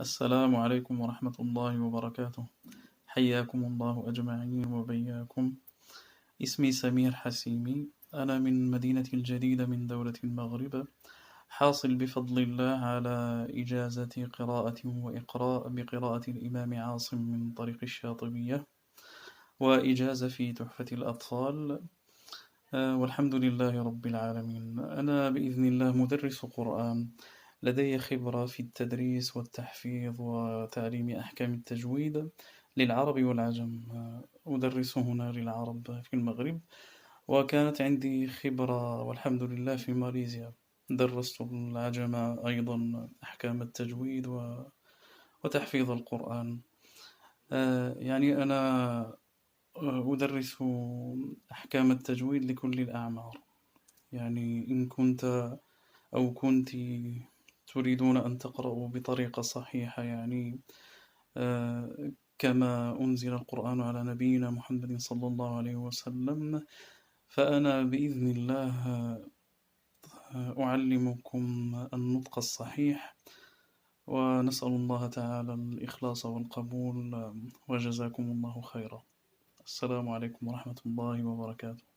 السلام عليكم ورحمة الله وبركاته. حياكم الله أجمعين وبياكم. اسمي سمير حسيمي، أنا من مدينة الجديدة من دولة المغرب، حاصل بفضل الله على إجازة قراءة وإقراء بقراءة الإمام عاصم من طريق الشاطبية، وإجازة في تحفة الأطفال. والحمد لله رب العالمين. أنا بإذن الله مدرس قرآن، لدي خبرة في التدريس والتحفيظ وتعليم أحكام التجويد للعرب والعجم. أدرس هنا للعرب في المغرب، وكانت عندي خبرة والحمد لله في ماليزيا، درست العجم أيضا أحكام التجويد وتحفيظ القرآن. يعني أنا أدرس أحكام التجويد لكل الأعمار، يعني إن كنت أو كنت تريدون أن تقرأوا بطريقة صحيحة، يعني كما أنزل القرآن على نبينا محمد صلى الله عليه وسلم، فأنا بإذن الله أعلمكم النطق الصحيح، ونسأل الله تعالى الإخلاص والقبول، وجزاكم الله خيرا. السلام عليكم ورحمة الله وبركاته.